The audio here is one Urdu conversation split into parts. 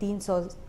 300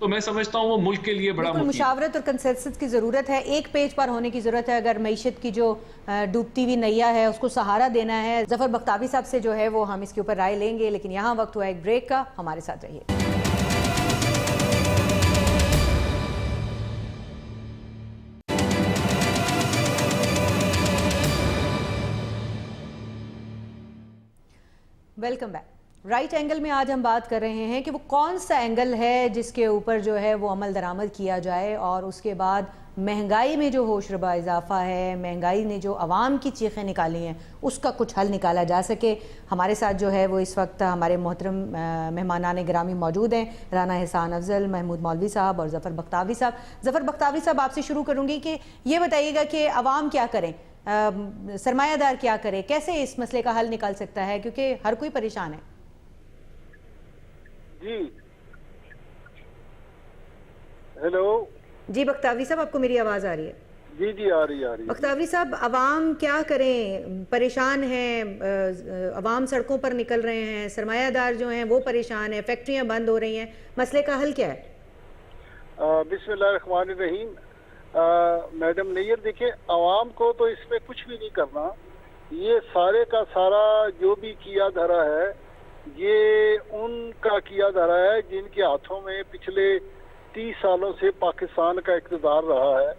تو میں سمجھتا ہوں وہ ملک کے لیے بڑا بالکل مفید ہے۔ مشاورت اور کنسنسس کی ضرورت ہے، ایک پیج پر ہونے کی ضرورت ہے اگر معیشت کی جو ڈوبتی ہوئی نیا ہے اس کو سہارا دینا ہے۔ ظفر بختاوی صاحب سے جو ہے وہ ہم اس کے اوپر رائے لیں گے، لیکن یہاں وقت ہوا ایک بریک کا، ہمارے ساتھ رہیے۔ Welcome back. رائٹ اینگل میں آج ہم بات کر رہے ہیں کہ وہ کون سا اینگل ہے جس کے اوپر جو ہے وہ عمل درآمد کیا جائے اور اس کے بعد مہنگائی میں جو ہوش ربا اضافہ ہے، مہنگائی نے جو عوام کی چیخیں نکالی ہیں اس کا کچھ حل نکالا جا سکے۔ ہمارے ساتھ جو ہے وہ اس وقت ہمارے محترم مہمانان گرامی موجود ہیں، رانا احسان افضل، محمود مولوی صاحب اور ظفر بختاوی صاحب۔ ظفر بختاوی صاحب آپ سے شروع کروں گی کہ یہ بتائیے گا کہ عوام کیا کریں، سرمایہ دار کیا کرے، کیسے اس مسئلے کا حل نکال سکتا ہے، کیونکہ ہر کوئی پریشان ہے۔ جی ہیلو جی بختاوی صاحب، آپ کو میری آواز آ رہی ہے؟ جی جی آ رہی بختاوی صاحب، عوام کیا کریں، پریشان ہیں، عوام سڑکوں پر نکل رہے ہیں، سرمایہ دار جو ہیں وہ پریشان ہیں، فیکٹریاں بند ہو رہی ہیں، مسئلے کا حل کیا ہے؟ بسم اللہ الرحمن الرحیم۔ میڈم نیئر، دیکھیں عوام کو تو اس میں کچھ بھی نہیں کرنا، یہ سارے کا سارا جو بھی کیا دھرا ہے یہ ان کا کیا دھرا ہے جن کے ہاتھوں میں پچھلے 30 سالوں سے پاکستان کا اقتدار رہا ہے،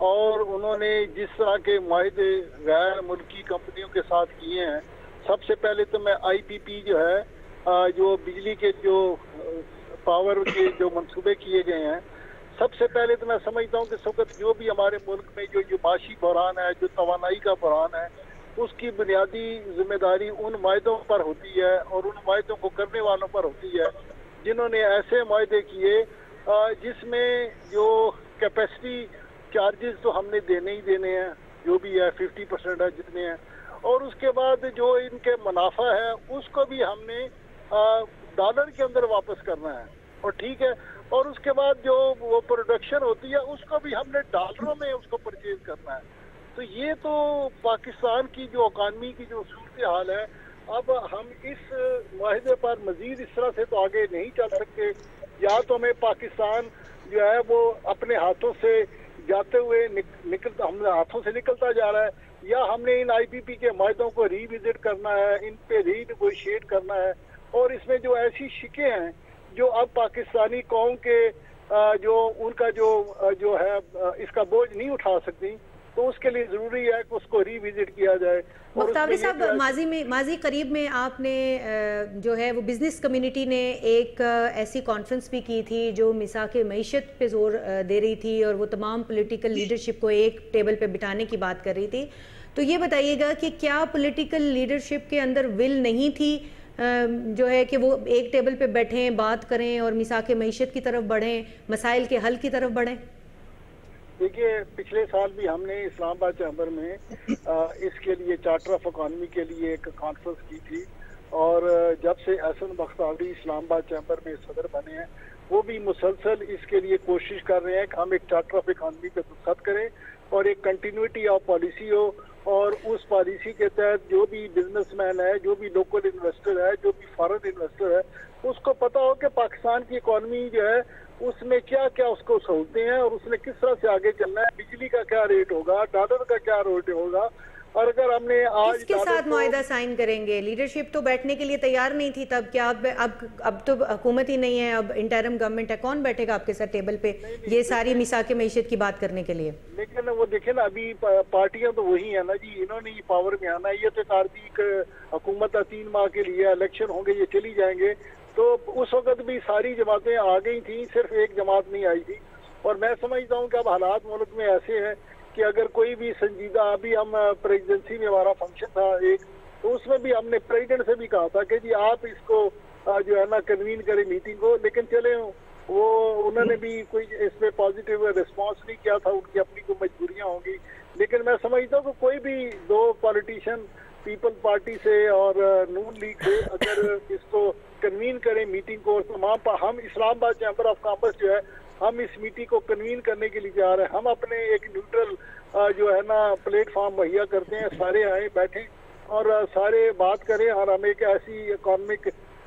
اور انہوں نے جس طرح کے معاہدے غیر ملکی کمپنیوں کے ساتھ کیے ہیں۔ سب سے پہلے تو میں آئی پی پی جو ہے، جو بجلی کے جو پاور کے جو منصوبے کیے گئے ہیں، سب سے پہلے تو میں سمجھتا ہوں کہ اس وقت جو بھی ہمارے ملک میں جو معاشی بحران ہے، جو توانائی کا بحران ہے، اس کی بنیادی ذمہ داری ان معاہدوں پر ہوتی ہے اور ان معاہدوں کو کرنے والوں پر ہوتی ہے جنہوں نے ایسے معاہدے کیے جس میں جو کیپیسٹی چارجز تو ہم نے دینے ہی دینے ہیں، جو بھی ہے 50% ہے جتنے ہیں، اور اس کے بعد جو ان کے منافع ہے اس کو بھی ہم نے ڈالر کے اندر واپس کرنا ہے، اور ٹھیک ہے، اور اس کے بعد جو وہ پروڈکشن ہوتی ہے اس کو بھی ہم نے ڈالروں میں اس کو پرچیز کرنا ہے۔ تو یہ تو پاکستان کی جو اکانومی کی جو صورتحال ہے، اب ہم اس معاہدے پر مزید اس طرح سے تو آگے نہیں چل سکتے، یا تو ہمیں پاکستان جو ہے وہ اپنے ہاتھوں سے جاتے ہوئے ہم ہاتھوں سے نکلتا جا رہا ہے، یا ہم نے ان آئی پی پی کے معاہدوں کو ری وزٹ کرنا ہے، ان پہ ری نیگوشیٹ کرنا ہے، اور اس میں جو ایسی شکیں ہیں جو اب پاکستانی قوم کے جو ان کا جو ہے اس کا بوجھ نہیں اٹھا سکتی، تو اس کے لیے ضروری ہے کہ اس کو ری وزٹ کیا جائے۔ بختاوی صاحب، ماضی قریب میں آپ نے جو ہے وہ بزنس کمیونٹی نے ایک ایسی کانفرنس بھی کی تھی جو مساق معیشت پہ زور دے رہی تھی اور وہ تمام پولیٹیکل لیڈرشپ کو ایک ٹیبل پہ بٹھانے کی بات کر رہی تھی، تو یہ بتائیے گا کہ کیا پولیٹیکل لیڈرشپ کے اندر ول نہیں تھی جو ہے کہ وہ ایک ٹیبل پہ بیٹھیں، بات کریں اور مساق معیشت کی طرف بڑھیں، مسائل کے حل کی طرف بڑھیں؟ دیکھیے، پچھلے سال بھی ہم نے اسلام آباد چیمبر میں اس کے لیے چارٹر آف اکانومی کے لیے ایک کانفرنس کی تھی، اور جب سے احسن بختاوی اسلام آباد چیمبر میں صدر بنے ہیں وہ بھی مسلسل اس کے لیے کوشش کر رہے ہیں کہ ہم ایک چارٹر آف اکانومی پہ دستخط کریں اور ایک کنٹینیوٹی آف پالیسی ہو، اور اس پالیسی کے تحت جو بھی بزنس مین ہے، جو بھی لوکل انویسٹر ہے، جو بھی فارن انویسٹر ہے، اس کو پتا ہو کہ پاکستان کی اکانومی جو ہے اس میں کیا کیا اس کو سہولتیں ہیں اور اس نے کس طرح سے آگے چلنا ہے، بجلی کا کیا ریٹ ہوگا، ڈالر کا کیا ریٹ ہوگا، اور اگر ہم نے آج کس کے ساتھ معاہدہ سائن کریں گے؟ لیڈرشپ تو بیٹھنے کے لیے تیار نہیں تھی تب، کیا اب تو حکومت ہی نہیں ہے، اب انٹرم گورنمنٹ ہے، کون بیٹھے گا آپ کے ساتھ ٹیبل پہ یہ ساری مساق معیشت کی بات کرنے کے لیے؟ لیکن وہ دیکھیں نا، ابھی پارٹیاں تو وہی ہیں نا جی، انہوں نے پاور میں آنا ہے، یہ تو تاریخ حکومت 3 ماہ کے لیے، الیکشن ہوں گے، یہ چلی جائیں گے، تو اس وقت بھی ساری جماعتیں آ گئی تھیں، صرف ایک جماعت نہیں آئی تھی، اور میں سمجھتا ہوں کہ اب حالات ملک میں ایسے ہیں کہ اگر کوئی بھی سنجیدہ، ابھی ہم پریزیڈنسی میں ہمارا فنکشن تھا ایک، تو اس میں بھی ہم نے پریزیڈنٹ سے بھی کہا تھا کہ جی آپ اس کو جو ہے نا کنوین کریں میٹنگ کو، لیکن چلے وہ انہوں نے بھی کوئی اس پہ پازیٹیو ریسپانس نہیں کیا تھا، ان کی اپنی کوئی مجبوریاں ہوں گی، لیکن میں سمجھتا ہوں کہ کوئی بھی دو پالیٹیشین پیپل پارٹی سے اور نون لیگ سے اگر اس کو کنوین کریں میٹنگ کو، تمام ہم اسلام آباد چیمبر آف کامرس جو ہے ہم اس میٹنگ کو کنوین کرنے کے لیے جا رہے ہیں، ہم اپنے ایک نیوٹرل جو ہے نا پلیٹ فارم مہیا کرتے ہیں، سارے آئیں بیٹھیں اور سارے بات کریں، اور ہم ایک ایسی اکانومک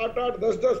8-8, 10-10,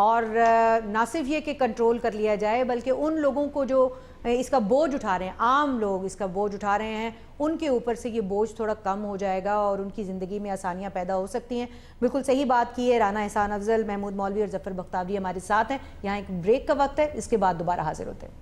اور نہ صرف یہ کہ کنٹرول کر لیا جائے بلکہ ان لوگوں کو جو اس کا بوجھ اٹھا رہے ہیں، عام لوگ اس کا بوجھ اٹھا رہے ہیں، ان کے اوپر سے یہ بوجھ تھوڑا کم ہو جائے گا اور ان کی زندگی میں آسانیاں پیدا ہو سکتی ہیں۔ بالکل صحیح بات کی ہے رانا احسان افضل، محمود مولوی اور ظفر بختیوری ہمارے ساتھ ہیں۔ یہاں ایک بریک کا وقت ہے، اس کے بعد دوبارہ حاضر ہوتے ہیں۔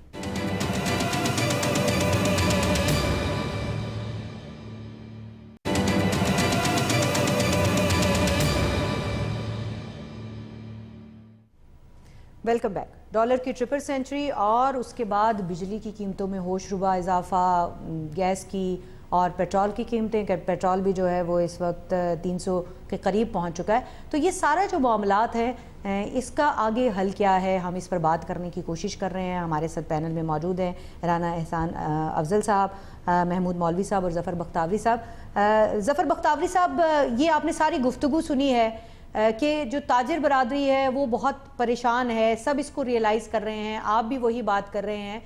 Welcome back. ڈالر کی ٹرپل سینچری اور اس کے بعد بجلی کی قیمتوں میں ہوش ربا اضافہ، گیس کی اور پیٹرول کی قیمتیں، پیٹرول بھی جو ہے وہ اس وقت 300 کے قریب پہنچ چکا ہے۔ تو یہ سارا جو معاملات ہیں اس کا آگے حل کیا ہے، ہم اس پر بات کرنے کی کوشش کر رہے ہیں۔ ہمارے ساتھ پینل میں موجود ہیں رانا احسان افضل صاحب، محمود مولوی صاحب اور ظفر بختیوری صاحب۔ ظفر بختیوری صاحب، یہ آپ نے ساری گفتگو سنی ہے کہ جو تاجر برادری ہے وہ بہت پریشان ہے، سب اس کو ریئلائز کر رہے ہیں، آپ بھی وہی بات کر رہے ہیں۔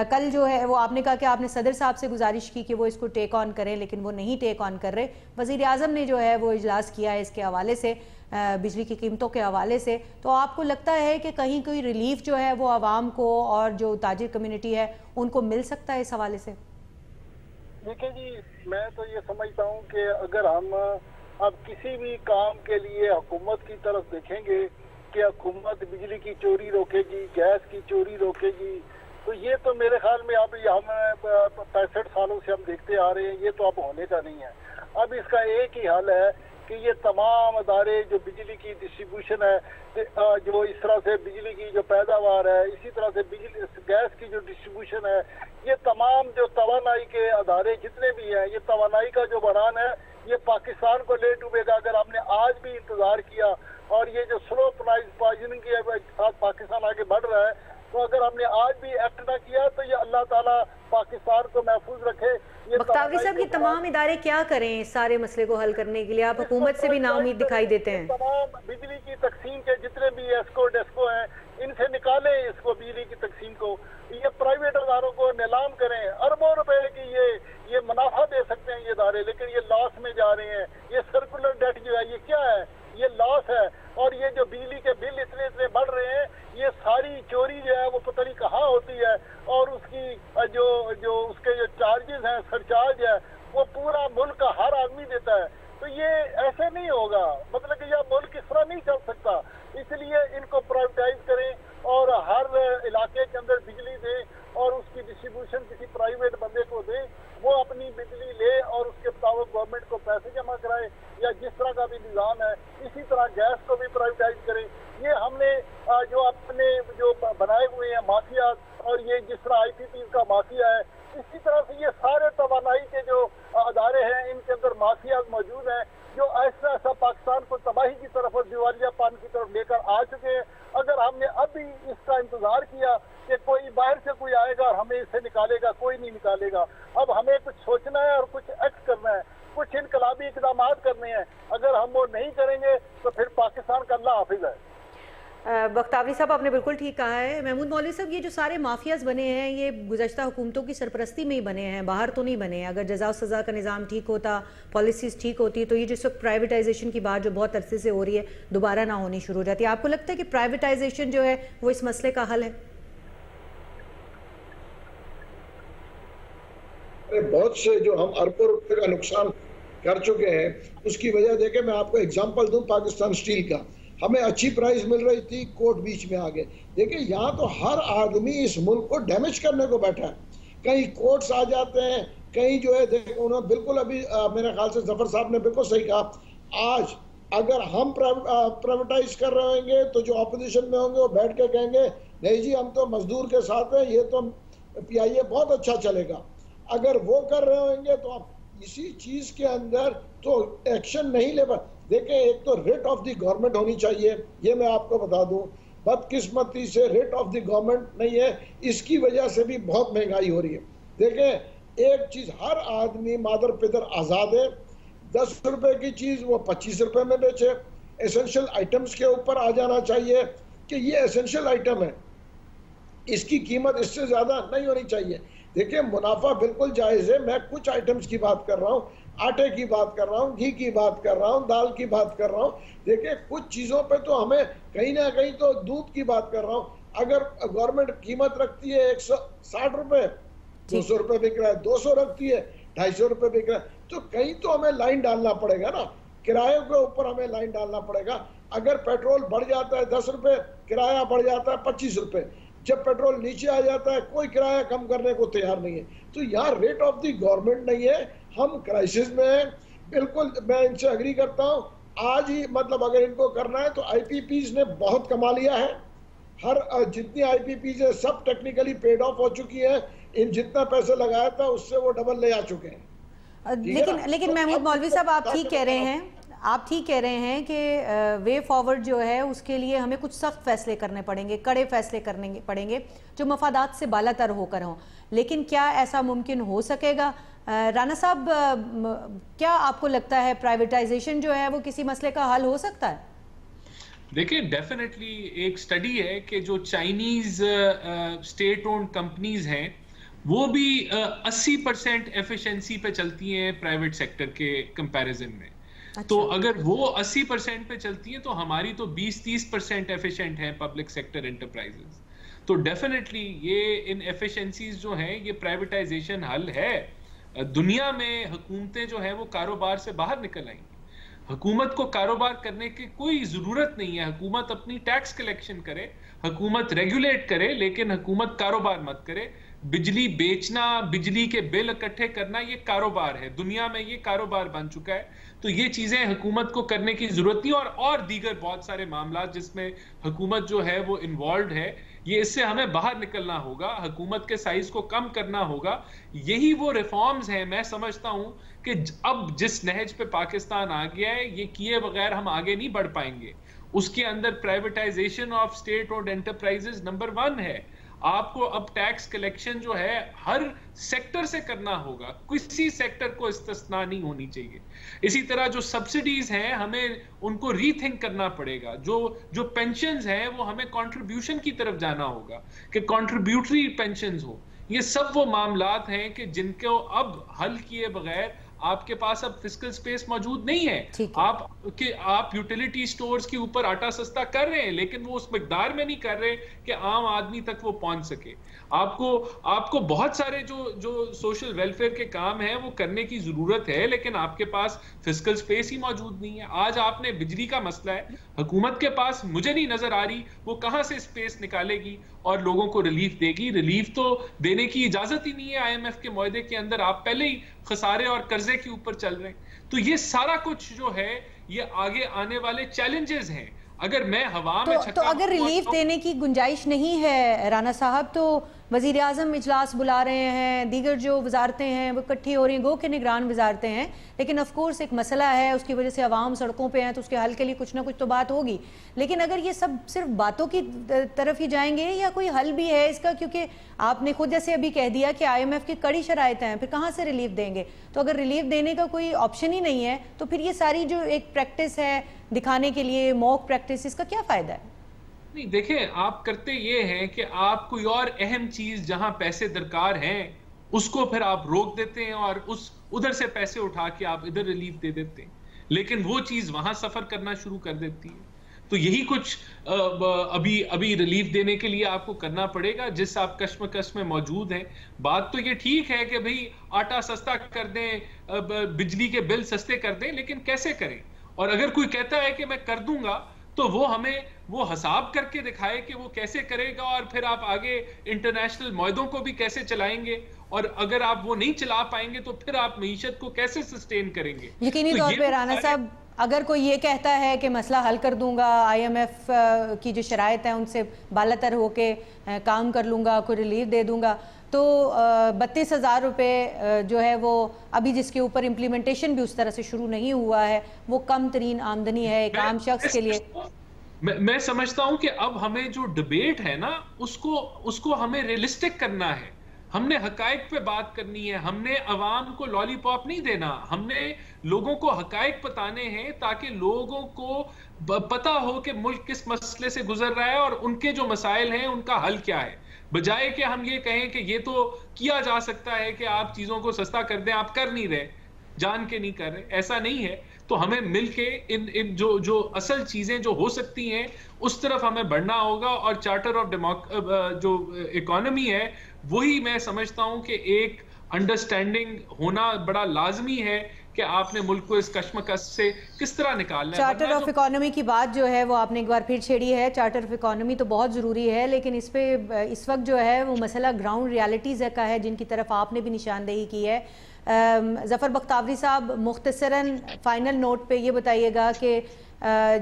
کل جو ہے وہ آپ نے کہا کہ آپ نے صدر صاحب سے گزارش کی کہ وہ اس کو ٹیک آن کریں، لیکن وہ نہیں ٹیک آن کر رہے۔ وزیر اعظم نے جو ہے وہ اجلاس کیا ہے اس کے حوالے سے، بجلی کی قیمتوں کے حوالے سے۔ تو آپ کو لگتا ہے کہ کہیں کوئی ریلیف جو ہے وہ عوام کو اور جو تاجر کمیونٹی ہے ان کو مل سکتا ہے اس حوالے سے؟ دیکھیں جی، میں تو یہ سمجھتا ہوں کہ اگر ہم اب کسی بھی کام کے لیے حکومت کی طرف دیکھیں گے کہ حکومت بجلی کی چوری روکے گی، گیس کی چوری روکے گی، تو یہ تو میرے خیال میں اب ہم 65 سالوں سے ہم دیکھتے آ رہے ہیں، یہ تو اب ہونے کا نہیں ہے۔ اب اس کا ایک ہی حل ہے کہ یہ تمام ادارے جو بجلی کی ڈسٹریبیوشن ہے، جو اس طرح سے بجلی کی جو پیداوار ہے، اسی طرح سے گیس کی جو ڈسٹریبیوشن ہے، یہ تمام جو توانائی کے ادارے جتنے بھی ہیں، یہ توانائی کا جو بحران ہے یہ پاکستان کو لے ڈوبے گا۔ اگر ہم نے آج بھی انتظار کیا اور یہ جو سلو پوائزننگ کی ساتھ پاکستان آگے بڑھ رہا ہے، تو اگر ہم نے آج بھی ایکٹ نہ کیا تو یہ اللہ تعالیٰ پاکستان کو محفوظ رکھے۔ بختیوری صاحب، یہ تمام ادارے کیا کریں اس سارے مسئلے کو حل کرنے کے لیے؟ آپ حکومت سے بھی نا امید دکھائی دیتے ہیں۔ تمام بجلی کی تقسیم کے جتنے بھی ایسکو ڈیسکو ہیں، ان سے نکالیں اس کو، بجلی کی تقسیم کو۔ یہ پرائیویٹ اداروں کو نیلام کریں، اربوں روپے کی یہ منافع دے سکتے ہیں یہ ادارے، لیکن یہ لاس میں جا رہے ہیں۔ یہ سرکولر ڈیٹ جو ہے یہ کیا ہے؟ یہ لاس ہے۔ اور یہ جو بجلی کے بل اتنے بڑھ رہے ہیں، یہ ساری چوری جو ہے وہ پتہ نہیں کہاں ہوتی ہے، اور اس کی جو اس کے جو چارجز ہیں، سرچارج ہے، وہ پورا ملک کا ہر آدمی دیتا ہے۔ تو یہ ایسے نہیں ہوگا، مطلب کہ یہ ملک اس طرح نہیں چل سکتا۔ اس لیے ان کو پرائیویٹائز کریں اور ہر علاقے کے اندر بجلی دیں اور اس کی ڈسٹریبیوشن کسی پرائیویٹ بندے کو دیں، وہ اپنی بجلی لے اور اس کے مطابق گورنمنٹ کو پیسے جمع کرائے، یا جس طرح کا بھی نظام ہے اسی طرح گیس کو بھی پرائیویٹائز کریں۔ یہ ہم نے جو اپنے جو بنائے ہوئے ہیں مافیات، اور یہ جس طرح IPPs کا مافیا ہے، اسی طرح سے یہ سارے توانائی کے جو ادارے ہیں ان کے اندر مافیاز موجود ہیں، جو ایسا پاکستان کو تباہی کی طرف اور دیوالیہ پان کی طرف لے کر آ چکے ہیں۔ اگر ہم نے اب بھی اس کا انتظار کیا کہ کوئی باہر سے کوئی آئے گا اور ہمیں اس سے نکالے گا، کوئی نہیں نکالے گا۔ اب ہمیں کچھ سوچنا ہے اور کچھ ایکٹ کرنا ہے، کچھ انقلابی اقدامات کرنے ہیں۔ اگر ہم وہ نہیں کریں گے تو پھر پاکستان کا اللہ حافظ ہے۔ بختیوری صاحب، آپ نے بالکل ٹھیک کہا ہے۔ محمود مولوی صاحب، یہ جو سارے مافیاز بنے ہیں یہ گزشتہ حکومتوں کی سرپرستی میں ہی بنے ہیں، باہر تو نہیں بنے ہیں۔ اگر جزا و سزا کا نظام ٹھیک ہوتا، پالیسیز ٹھیک ہوتی، تو یہ جس وقت پرائیویٹائزیشن کی بات جو بہت عرصے سے ہو رہی ہے دوبارہ نہ ہونی شروع ہو جاتی ہے۔ آپ کو لگتا ہے کہ پرائیویٹائزیشن جو ہے وہ اس مسئلے کا حل ہے؟ بہت سے جو ہم اربوں روپے کا نقصان کر چکے ہیں، اس کی وجہ دیکھیں، میں آپ کو اگزامپل دوں پاکستان اسٹیل کا۔ ہمیں اچھی پرائز مل رہی تھی، کوٹ بیچ میں آگے دیکھیں، یہاں تو ہر آدمی اس ملک کو ڈیمیج کرنے کو بیٹھا ہے۔ کہیں کوٹس آ جاتے ہیں، کہیں جو ہے دیکھیں، انہوں نے بالکل ابھی میرے خیال سے ظفر صاحب نے بالکل صحیح کہا۔ آج اگر ہم پرائیویٹائز کر رہے ہوں گے تو جو اپوزیشن میں ہوں گے وہ بیٹھ کے کہیں گے نہیں جی ہم تو مزدور کے ساتھ ہیں، یہ تو PIA بہت اچھا چلے گا۔ اگر وہ کر رہے ہوں گے تو آپ اسی چیز کے اندر تو ایکشن نہیں لے پائے۔ دیکھیں، ایک تو ریٹ آف دی گورنمنٹ ہونی چاہیے، یہ میں آپ کو بتا دوں، بدقسمتی سے ریٹ آف دی گورنمنٹ نہیں ہے، اس کی وجہ سے بھی بہت مہنگائی ہو رہی ہے۔ دیکھیں، ایک چیز ہر آدمی مادر پدر آزاد ہے، 10 روپے کی چیز وہ 25 روپے میں بیچے۔ ایسنشل آئٹمز کے اوپر آ جانا چاہیے کہ یہ ایسنشل آئٹم ہے، اس کی قیمت اس سے زیادہ نہیں ہونی چاہیے. دیکھیں منافع بالکل جائز ہے. میں کچھ آئٹمز کی بات کر رہا ہوں, آٹے کی بات کر رہا ہوں, گھی کی بات کر رہا ہوں, دال کی بات کر رہا ہوں. دیکھیں کچھ چیزوں پہ تو ہمیں کہیں نہ کہیں تو دودھ کی بات کر رہا ہوں, اگر گورنمنٹ قیمت رکھتی ہے 160 روپے, 200 روپے بک رہا ہے, 200 رکھتی ہے, 250 روپے بک رہا ہے, تو کہیں تو ہمیں لائن ڈالنا پڑے گا نا. کرایے کے اوپر ہمیں لائن ڈالنا پڑے گا. اگر پیٹرول بڑھ جاتا ہے 10 روپے, کرایہ بڑھ جاتا ہے 25 روپے. جب پیٹرول نیچے آ جاتا ہے کوئی کرایہ کم کرنے کو تیار نہیں ہے. تو یہاں ریٹ آف دی گورنمنٹ نہیں ہے, ہم کرائسس میں ہیں. بالکل میں ان سے اگری کرتا ہوں. آج ہی مطلب اگر ان کو کرنا ہے تو آئی پی پیز نے بہت کما لیا ہے. ہر جتنی آئی پی پیز ہے سب ٹیکنیکلی پیڈ آف ہو چکی ہیں. ان جتنا پیسے لگایا تھا اس سے وہ ڈبل لے آ چکے ہیں. لیکن محمود مولوی صاحب آپ ٹھیک کہہ رہے ہیں, آپ ٹھیک کہہ رہے ہیں کہ وے فارورڈ جو ہے اس کے لیے ہمیں کچھ سخت فیصلے کرنے پڑیں گے, کڑے فیصلے کرنے پڑیں گے جو مفادات سے بالا تر ہو کر ہوں. لیکن کیا ایسا ممکن ہو سکے گا؟ رانا صاحب کیا آپ کو لگتا ہے پرائیویٹائزیشن جو ہے وہ کسی مسئلے کا حل ہو سکتا ہے؟ دیکھیں ڈیفینیٹلی ایک سٹڈی ہے کہ جو چائنیز اسٹیٹ اونڈ کمپنیز ہیں وہ بھی 80% ایفیشنسی پہ چلتی ہیں پرائیویٹ سیکٹر کے کمپیریزن میں. تو اگر وہ 80% پہ چلتی ہیں تو ہماری تو 20-30% ایفیشنٹ ہیں پبلک سیکٹر انٹرپرائزز. تو ڈیفینیٹلی یہ ان ایفیشنسیز جو ہیں یہ پرائیویٹائزیشن حل ہے. دنیا میں حکومتیں جو ہیں وہ کاروبار سے باہر نکل آئیں گی. حکومت کو کاروبار کرنے کی کوئی ضرورت نہیں ہے. حکومت اپنی ٹیکس کلیکشن کرے, حکومت ریگولیٹ کرے, لیکن حکومت کاروبار مت کرے. بجلی بیچنا, بجلی کے بل اکٹھے کرنا یہ کاروبار ہے. دنیا میں یہ کاروبار بن چکا ہے. تو یہ چیزیں حکومت کو کرنے کی ضرورت نہیں. اور دیگر بہت سارے معاملات جس میں حکومت جو ہے وہ انوالوڈ ہے, یہ اس سے ہمیں باہر نکلنا ہوگا. حکومت کے سائز کو کم کرنا ہوگا. یہی وہ ریفارمز ہیں. میں سمجھتا ہوں کہ اب جس نہج پہ پاکستان آ گیا ہے یہ کیے بغیر ہم آگے نہیں بڑھ پائیں گے. اس کے اندر پرائیویٹائزیشن آف اسٹیٹ اور انٹرپرائزز نمبر 1 ہے. آپ کو اب ٹیکس کلیکشن جو ہے ہر سیکٹر سے کرنا ہوگا, کسی سیکٹر کو استثناء نہیں ہونی چاہیے. اسی طرح جو سبسڈیز ہیں ہمیں ان کو ری تھنک کرنا پڑے گا. جو پینشنز ہیں وہ ہمیں کنٹریبیوشن کی طرف جانا ہوگا کہ کنٹریبیوٹری پینشنز ہو. یہ سب وہ معاملات ہیں کہ جن کو اب حل کیے بغیر آپ کے پاس اب فسکل سپیس موجود نہیں ہے. آپ یوٹیلیٹی سٹورز کے اوپر آٹا سستا کر رہے ہیں لیکن وہ اس مقدار میں نہیں کر رہے کہ عام آدمی تک وہ پہنچ سکے. آپ کو بہت سارے جو سوشل ویلفیئر کے کام ہیں وہ کرنے کی ضرورت ہے لیکن آپ کے پاس فسکل سپیس ہی موجود نہیں ہے. آج آپ نے بجلی کا مسئلہ ہے, حکومت کے پاس مجھے نہیں نظر آ رہی وہ کہاں سے سپیس نکالے گی اور لوگوں کو ریلیف دے گی. ریلیف تو دینے کی اجازت ہی نہیں ہے IMF کے معاہدے کے اندر. آپ پہلے ہی خسارے اور قرضے کے اوپر چل رہے ہیں. تو یہ سارا کچھ جو ہے یہ آگے آنے والے چیلنجز ہیں. اگر میں ہوا میں تو اگر ریلیف دینے کی گنجائش نہیں ہے رانا صاحب تو وزیر اعظم اجلاس بلا رہے ہیں, دیگر جو وزارتیں ہیں وہ اکٹھی ہو رہی ہیں, گو کہ نگران وزارتیں ہیں, لیکن آف کورس ایک مسئلہ ہے, اس کی وجہ سے عوام سڑکوں پہ ہیں تو اس کے حل کے لیے کچھ نہ کچھ تو بات ہوگی. لیکن اگر یہ سب صرف باتوں کی طرف ہی جائیں گے یا کوئی حل بھی ہے اس کا, کیونکہ آپ نے خود جیسے ابھی کہہ دیا کہ IMF کی کڑی شرائط ہیں, پھر کہاں سے ریلیف دیں گے؟ تو اگر ریلیف دینے کا کوئی آپشن ہی نہیں ہے تو پھر یہ ساری جو ایک پریکٹس ہے دکھانے کے لیے موک پریکٹس, اس کا کیا فائدہ ہے؟ نہیں دیکھیں, آپ کرتے یہ ہیں کہ آپ کوئی اور اہم چیز جہاں پیسے درکار ہیں اس کو پھر آپ روک دیتے ہیں اور ادھر سے پیسے اٹھا کے آپ ادھر ریلیف دے دیتے ہیں, لیکن وہ چیز وہاں سفر کرنا شروع کر دیتی ہے. تو یہی کچھ ابھی ریلیف دینے کے لیے آپ کو کرنا پڑے گا جس آپ کشمکش میں موجود ہیں. بات تو یہ ٹھیک ہے کہ بھئی آٹا سستا کر دیں, بجلی کے بل سستے کر دیں, لیکن کیسے کریں؟ اور اگر کوئی کہتا ہے کہ میں کر دوں گا تو وہ ہمیں وہ حساب کر کے دکھائے کہ وہ کیسے کرے گا اور پھر آپ آگے انٹرنیشنل معاہدوں کو بھی کیسے چلائیں گے, اور اگر آپ وہ نہیں چلا پائیں گے تو پھر آپ معیشت کو کیسے سسٹین کریں گے؟ یقینی طور پہ رانا صاحب اگر کوئی یہ کہتا ہے کہ مسئلہ حل کر دوں گا, IMF کی جو شرائط ہیں ان سے بالا تر ہو کے کام کر لوں گا, کوئی ریلیف دے دوں گا, تو 32,000 روپے جو ہے وہ ابھی جس کے اوپر امپلیمنٹیشن بھی اس طرح سے شروع نہیں ہوا ہے وہ کم ترین آمدنی ہے ایک عام شخص کے لیے. میں سمجھتا ہوں کہ اب ہمیں جو ڈیبیٹ ہے نا اس کو ہمیں ریئلسٹک کرنا ہے. ہم نے حقائق پہ بات کرنی ہے. ہم نے عوام کو لالی پاپ نہیں دینا. ہم نے لوگوں کو حقائق بتانے ہیں تاکہ لوگوں کو پتا ہو کہ ملک کس مسئلے سے گزر رہا ہے اور ان کے جو مسائل ہیں ان کا حل کیا ہے. بجائے کہ ہم یہ کہیں کہ یہ تو کیا جا سکتا ہے کہ آپ چیزوں کو سستا کر دیں، آپ کر نہیں رہے، جان کے نہیں کر رہے، ایسا نہیں ہے. تو ہمیں مل کے ان جو اصل چیزیں جو ہو سکتی ہیں اس طرف ہمیں بڑھنا ہوگا. اور چارٹر آف جو اکانومی ہے وہی میں سمجھتا ہوں کہ ایک انڈرسٹینڈنگ ہونا بڑا لازمی ہے کہ آپ نے ملک کو اس کشمکش سے کس طرح نکالنا ہے. چارٹر آف اکانومی کی بات جو ہے وہ آپ نے ایک بار پھر چھیڑی ہے. چارٹر آف اکانومی تو بہت ضروری ہے، لیکن اس پہ اس وقت جو ہے وہ مسئلہ گراؤنڈ ریالٹیز کا ہے جن کی طرف آپ نے بھی نشاندہی کی ہے. ظفر بختاوری صاحب، مختصراً فائنل نوٹ پہ یہ بتائیے گا کہ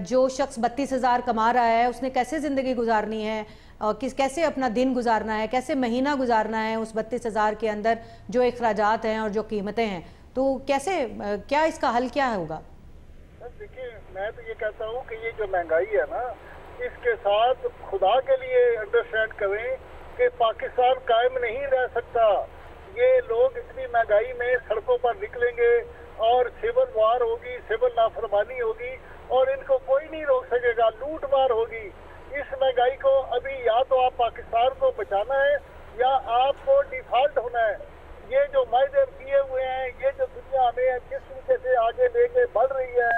جو شخص 32,000 کما رہا ہے اس نے کیسے زندگی گزارنی ہے، اور کیسے اپنا دن گزارنا ہے، کیسے مہینہ گزارنا ہے اس 32,000 کے اندر جو اخراجات ہیں اور جو قیمتیں ہیں، تو کیسے، کیا اس کا حل کیا ہوگا؟ دیکھیے، میں تو یہ کہتا ہوں کہ یہ جو مہنگائی ہے نا، اس کے ساتھ خدا کے لیے انڈرسٹینڈ کریں کہ پاکستان قائم نہیں رہ سکتا. یہ لوگ اتنی مہنگائی میں سڑکوں پر نکلیں گے اور سول وار ہوگی، سول نافرمانی ہوگی اور ان کو کوئی نہیں روک سکے گا، لوٹ مار ہوگی. اس مہنگائی کو ابھی یا تو آپ پاکستان کو بچانا ہے یا آپ کو ڈیفالٹ ہونا ہے. یہ جو معاہدے کیے ہوئے ہیں، یہ جو دنیا ہمیں جس طریقے سے آگے لے کے بڑھ رہی ہے،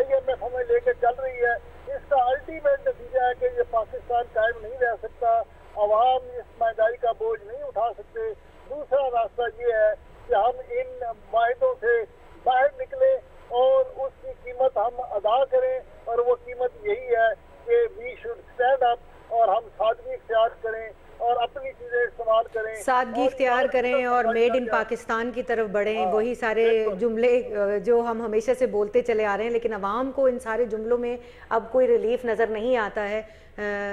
IMF ہمیں لے کے چل رہی ہے، اس کا الٹیمیٹ نتیجہ ہے کہ یہ پاکستان قائم نہیں رہ سکتا. عوام اس مہنگائی کا بوجھ نہیں اٹھا سکتے. دوسرا راستہ یہ ہے کہ ہم ان معاہدوں سے باہر نکلیں اور اس کی قیمت ہم ادا کریں، اور وہ قیمت یہی ہے کہ وی شوڈ اسٹینڈ اپ اور ہم سادگی اختیار کریں اور اپنی چیزیں استعمال کریں، سادگی اختیار کریں اور میڈ ان پاکستان کی طرف بڑھیں. وہی سارے جملے جو ہم ہمیشہ سے بولتے چلے آ رہے ہیں، لیکن عوام کو ان سارے جملوں میں اب کوئی ریلیف نظر نہیں آتا ہے.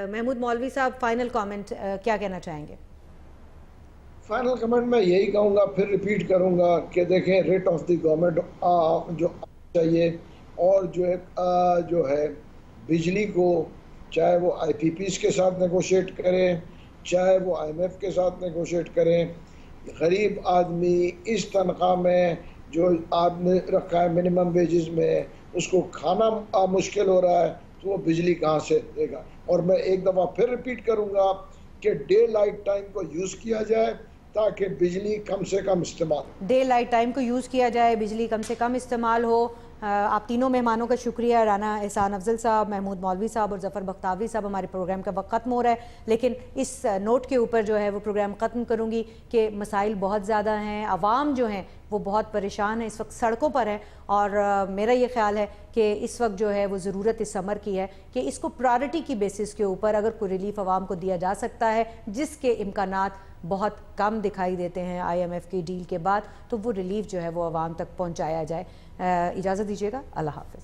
محمود مولوی صاحب، فائنل کامنٹ کیا کہنا چاہیں گے؟ فائنل کمنٹ میں یہی کہوں گا، پھر ریپیٹ کروں گا کہ دیکھیں ریٹ آف دی گورنمنٹ جو چاہیے، اور جو ہے بجلی کو چاہے وہ IPPs کے ساتھ نیگوشیٹ کریں، چاہے وہ IMF کے ساتھ نیگوشیٹ کریں. غریب آدمی اس تنخواہ میں جو آپ نے رکھا ہے منیمم ویجز میں، اس کو کھانا مشکل ہو رہا ہے تو وہ بجلی کہاں سے دے گا. اور میں ایک دفعہ پھر ریپیٹ کروں گا کہ ڈے لائٹ ٹائم کو یوز کیا جائے تاکہ بجلی کم سے کم استعمال ہو. ڈے لائٹ ٹائم کو یوز کیا جائے، بجلی کم سے کم استعمال ہو. آپ تینوں مہمانوں کا شکریہ، رانا احسان افضل صاحب، محمود مولوی صاحب اور ظفر بختاوری صاحب. ہمارے پروگرام کا وقت ختم ہو رہا ہے، لیکن اس نوٹ کے اوپر جو ہے وہ پروگرام ختم کروں گی کہ مسائل بہت زیادہ ہیں، عوام جو ہیں وہ بہت پریشان ہیں، اس وقت سڑکوں پر ہیں. اور میرا یہ خیال ہے کہ اس وقت جو ہے وہ ضرورت اس امر کی ہے کہ اس کو پرائرٹی کی بیسس کے اوپر اگر کوئی ریلیف عوام کو دیا جا سکتا ہے، جس کے امکانات بہت کم دکھائی دیتے ہیں IMF کی ڈیل کے بعد، تو وہ ریلیف جو ہے وہ عوام تک پہنچایا جائے. اجازت دیجیے گا، اللہ حافظ.